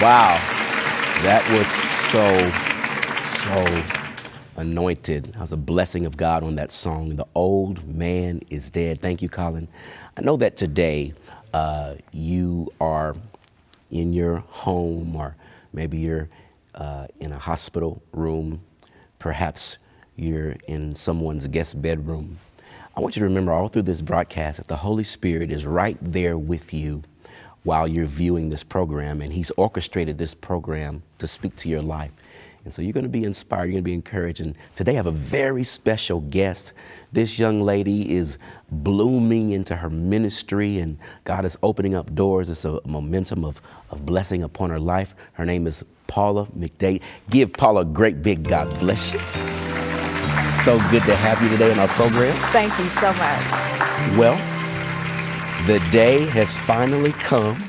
Wow, that was so anointed. That was a blessing of God on that song. The old man is dead. Thank you, Colin. I know that today you are in your home, or maybe you're in a hospital room. Perhaps you're in someone's guest bedroom. I want you to remember all through this broadcast that the Holy Spirit is right there with you while you're viewing this program, and He's orchestrated this program to speak to your life. And so you're going to be inspired, you're going to be encouraged. And today I have a very special guest. This young lady is blooming into her ministry, and God is opening up doors. It's a momentum of blessing upon her life. Her name is PaulaMcDade. Give Paula a great big God bless you. So good to have you today on our program. Thank you so much. Well, the day has finally come.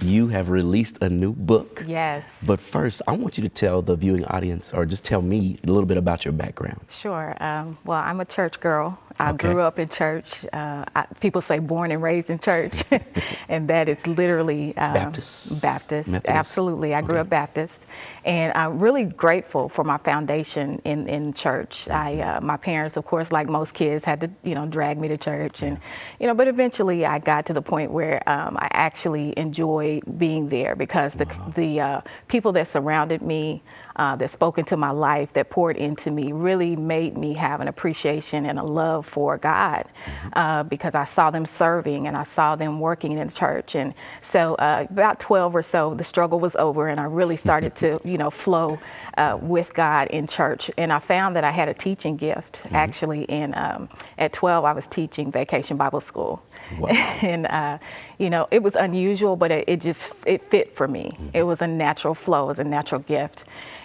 You have released a new book. Yes. But first, I want you to tell the viewing audience, or just tell me a little bit about your background. Sure. Well, I'm a church girl. I Okay. grew up in church. People say born and raised in church, and that is literally Baptist? Baptist. Methodist? Absolutely. I grew Okay. up Baptist, and I'm really grateful for my foundation in church. My parents, of course, like most kids, had to drag me to church, and but eventually I got to the point where I actually enjoyed being there because the people that surrounded me, that spoke into my life, that poured into me, really made me have an appreciation and a love for God, because I saw them serving and I saw them working in church. And so about 12 or so, the struggle was over, and I really started to flow with God in church. And I found that I had a teaching gift, actually. And at 12, I was teaching Vacation Bible School. Wow. And it was unusual, but it fit for me. It was a natural flow, it was a natural gift.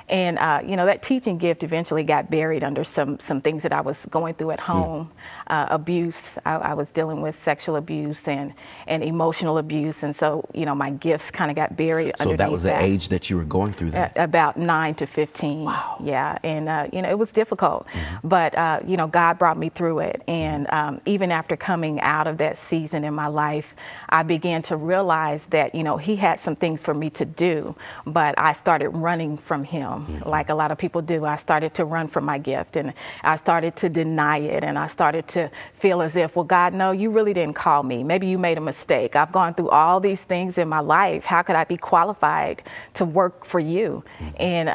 And that teaching gift eventually got buried under some things that I was going through at home. Abuse. I was dealing with sexual abuse and emotional abuse, and so my gifts kind of got buried. So that was the age that you were going through that? About 9 to 15. Wow. Yeah, and it was difficult, but God brought me through it. And even after coming out of that season in my life, I began to realize that He had some things for me to do, but I started running from Him. Like a lot of people do. I started to run from my gift, and I started to deny it, and I started to feel as if, well, God, no, you really didn't call me. Maybe you made a mistake. I've gone through all these things in my life. How could I be qualified to work for you? And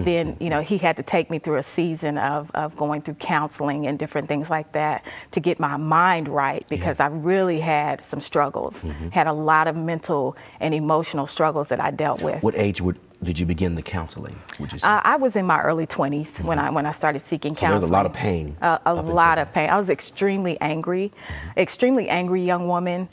then He had to take me through a season of going through counseling and different things like that to get my mind right, because I really had some struggles, had a lot of mental and emotional struggles that I dealt with. What age did you begin the counseling, would you say? I was in my early 20s when I started seeking counseling. So there's a lot of pain. A lot of pain. I was extremely angry young woman.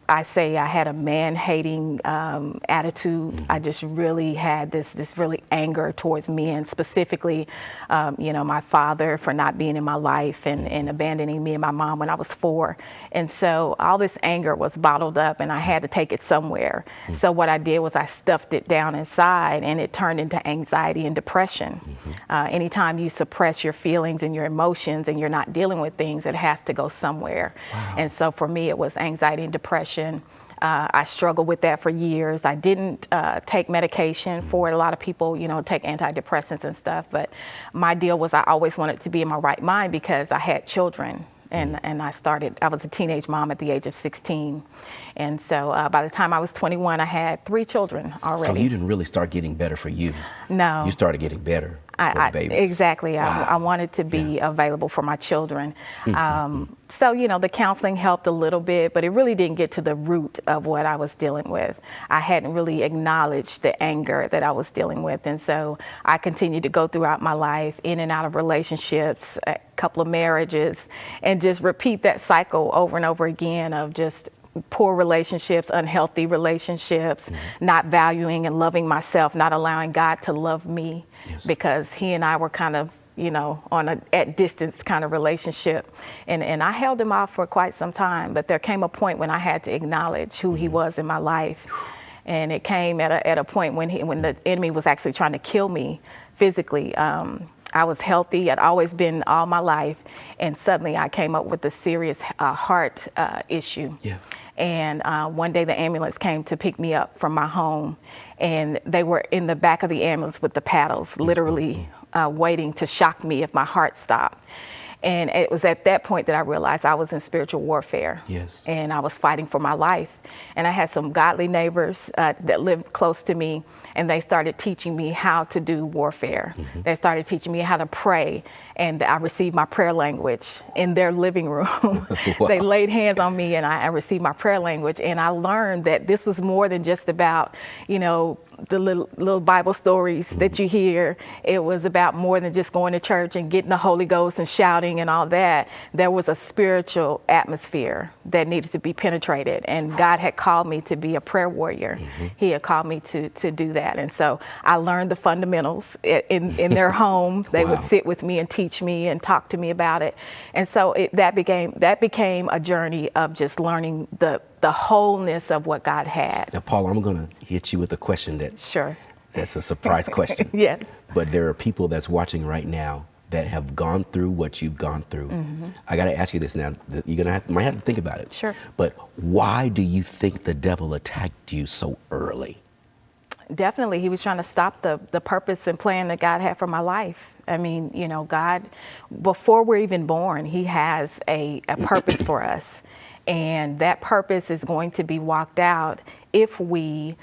I say I had a man-hating attitude. I just really had this really anger towards men, specifically, my father for not being in my life and abandoning me and my mom when I was 4. And so all this anger was bottled up, and I had to take it somewhere. So what I did was I stuffed it down inside, and it turned into anxiety and depression. Anytime you suppress your feelings and your emotions and you're not dealing with things, it has to go somewhere. Wow. And so for me, it was anxiety and depression. I struggled with that for years. I didn't take medication for it. A lot of people, take antidepressants and stuff. But my deal was I always wanted to be in my right mind because I had children. And I was a teenage mom at the age of 16. And so by the time I was 21, I had 3 children already. So you didn't really start getting better for you. No. You started getting better for the babies. Exactly. Wow. I wanted to be available for my children. So, the counseling helped a little bit, but it really didn't get to the root of what I was dealing with. I hadn't really acknowledged the anger that I was dealing with. And so I continued to go throughout my life, in and out of relationships, a couple of marriages, and just repeat that cycle over and over again of just poor relationships, unhealthy relationships, not valuing and loving myself, not allowing God to love me, because He and I were kind of, on a at distance kind of relationship. And I held Him off for quite some time, but there came a point when I had to acknowledge who He was in my life. And it came at a point when the enemy was actually trying to kill me physically. I was healthy. I'd always been all my life. And suddenly I came up with a serious heart issue. Yeah. And one day the ambulance came to pick me up from my home, and they were in the back of the ambulance with the paddles, literally waiting to shock me if my heart stopped. And it was at that point that I realized I was in spiritual warfare. Yes. And I was fighting for my life. And I had some godly neighbors that lived close to me, and they started teaching me how to do warfare. They started teaching me how to pray, and I received my prayer language in their living room. Wow. They laid hands on me, and I received my prayer language. And I learned that this was more than just about, you know, the little Bible stories that you hear. It was about more than just going to church and getting the Holy Ghost and shouting and all that. There was a spiritual atmosphere that needed to be penetrated, and God had called me to be a prayer warrior. He had called me to do that. And so I learned the fundamentals in their home. They would sit with me and teach me and talk to me about it. And so that became a journey of just learning the wholeness of what God had. Now, Paula, I'm going to hit you with a question that's a surprise question. Yes. But there are people that's watching right now that have gone through what you've gone through. I got to ask you this now. You're might have to think about it. Sure. But why do you think the devil attacked you so early? Definitely, he was trying to stop the purpose and plan that God had for my life. I mean, you know, God, before we're even born, he has a purpose for us. And that purpose is going to be walked out if we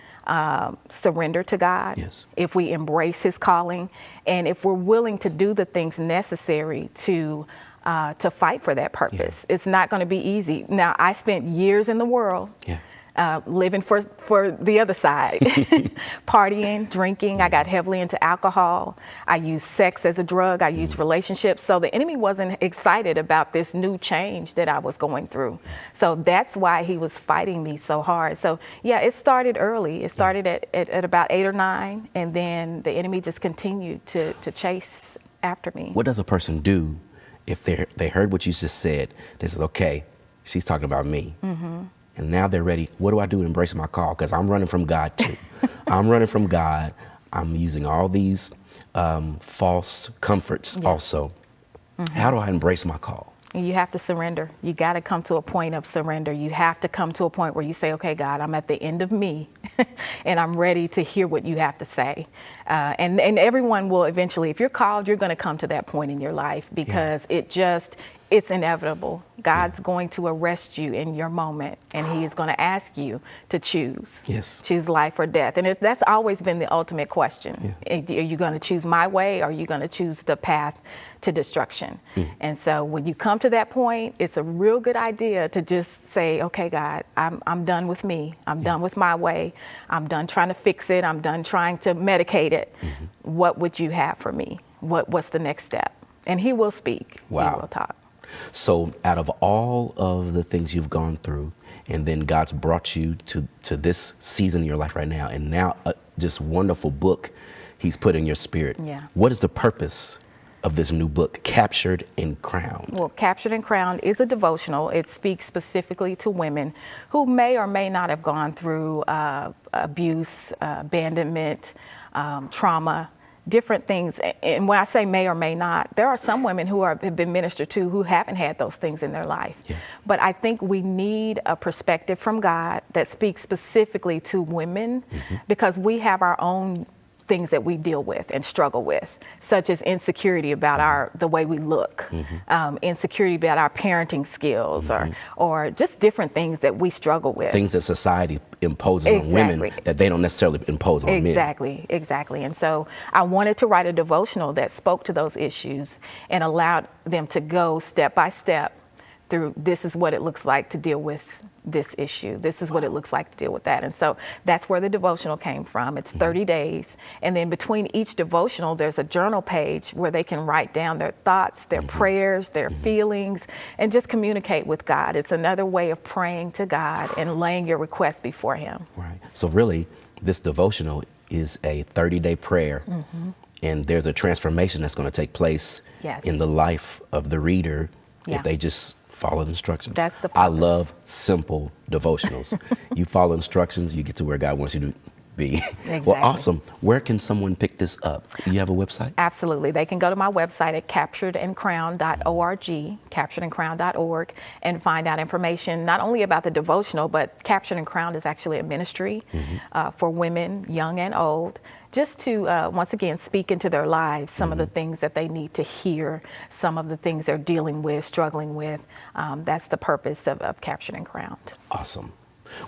surrender to God, Yes. if we embrace his calling, and if we're willing to do the things necessary to fight for that purpose. Yeah. It's not going to be easy. Now, I spent years in the world. Yeah. Living for the other side, partying, drinking. I got heavily into alcohol. I used sex as a drug. I used relationships. So the enemy wasn't excited about this new change that I was going through. So that's why he was fighting me so hard. So yeah, it started early. It started at about 8 or 9, and then the enemy just continued to chase after me. What does a person do if they heard what you just said? They said, okay, she's talking about me. And now they're ready. What do I do to embrace my call? Because I'm running from God too. I'm running from God. I'm using all these false comforts also. How do I embrace my call? You have to surrender. You got to come to a point of surrender. You have to come to a point where you say, okay, God, I'm at the end of me and I'm ready to hear what you have to say. And everyone will eventually, if you're called, you're going to come to that point in your life because it's inevitable. God's going to arrest you in your moment, and he is going to ask you to choose. Yes. Choose life or death. And that's always been the ultimate question. Are you going to choose my way, or are you going to choose the path to destruction? And so when you come to that point, it's a real good idea to just say, okay, God, I'm done with me. I'm done with my way. I'm done trying to fix it. I'm done trying to medicate it. What would you have for me? What's the next step? And he will speak. Wow. He will talk. So out of all of the things you've gone through, and then God's brought you to this season in your life right now, and now this wonderful book he's put in your spirit. Yeah. What is the purpose of this new book, Captured and Crowned? Well, Captured and Crowned is a devotional. It speaks specifically to women who may or may not have gone through abuse, abandonment, trauma, different things. And when I say may or may not, there are some women who have been ministered to who haven't had those things in their life. Yeah. But I think we need a perspective from God that speaks specifically to women because we have our own things that we deal with and struggle with, such as insecurity about the way we look, insecurity about our parenting skills, or just different things that we struggle with. Things that society imposes on women that they don't necessarily impose on men. Exactly. And so I wanted to write a devotional that spoke to those issues and allowed them to go step by step through, this is what it looks like to deal with this issue. This is what it looks like to deal with that. And so that's where the devotional came from. It's 30 days. And then between each devotional, there's a journal page where they can write down their thoughts, their prayers, their feelings, and just communicate with God. It's another way of praying to God and laying your requests before him. Right. So really, this devotional is a 30-day prayer. And there's a transformation that's going to take place in the life of the reader if they just follow the instructions. That's the purpose. I love simple devotionals. You follow instructions, you get to where God wants you be. Exactly. Well, awesome. Where can someone pick this up? You have a website? Absolutely. They can go to my website at capturedandcrowned.org, capturedandcrowned.org, and find out information not only about the devotional, but Captured and Crowned is actually a ministry for women, young and old, just to, once again, speak into their lives some of the things that they need to hear, some of the things they're dealing with, struggling with. That's the purpose of Captured and Crowned. Awesome.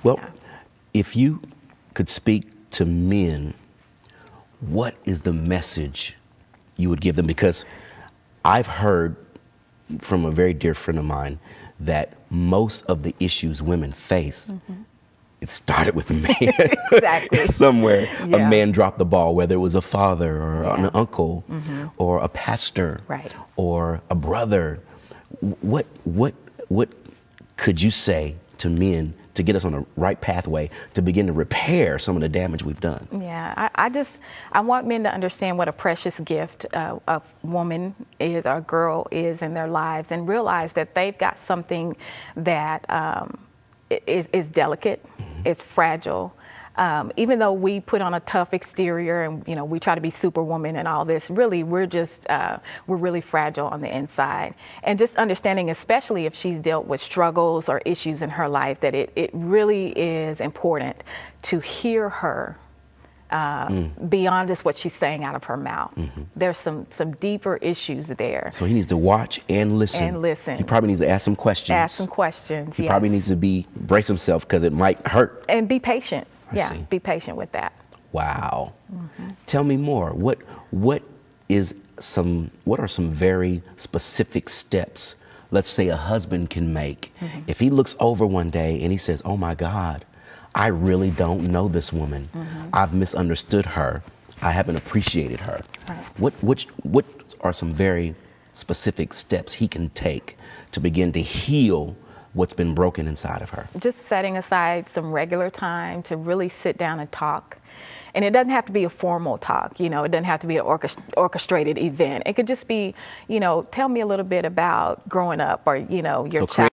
Well, if you could speak to men, what is the message you would give them? Because I've heard from a very dear friend of mine that most of the issues women face, it started with a man. Exactly. Somewhere a Yeah. man dropped the ball, whether it was a father or an uncle or a pastor or a brother. What could you say to men to get us on the right pathway to begin to repair some of the damage we've done? Yeah, I want men to understand what a precious gift a woman is or a girl is in their lives, and realize that they've got something that is delicate, it's fragile. Even though we put on a tough exterior and we try to be superwoman and all this, really we're really fragile on the inside. And just understanding, especially if she's dealt with struggles or issues in her life, that it really is important to hear her beyond just what she's saying out of her mouth. There's some deeper issues there. So he needs to watch and listen. And listen. He probably needs to ask some questions. Ask some questions. He probably needs to brace himself because it might hurt. And be patient. I see. Be patient with that. Wow. Tell me more. What are some very specific steps, let's say, a husband can make if he looks over one day and he says, "Oh my God, I really don't know this woman. I've misunderstood her. I haven't appreciated her." Right. What are some very specific steps he can take to begin to heal what's been broken inside of her? Just setting aside some regular time to really sit down and talk. And it doesn't have to be a formal talk, it doesn't have to be an orchestrated event. It could just be, tell me a little bit about growing up or, your So child.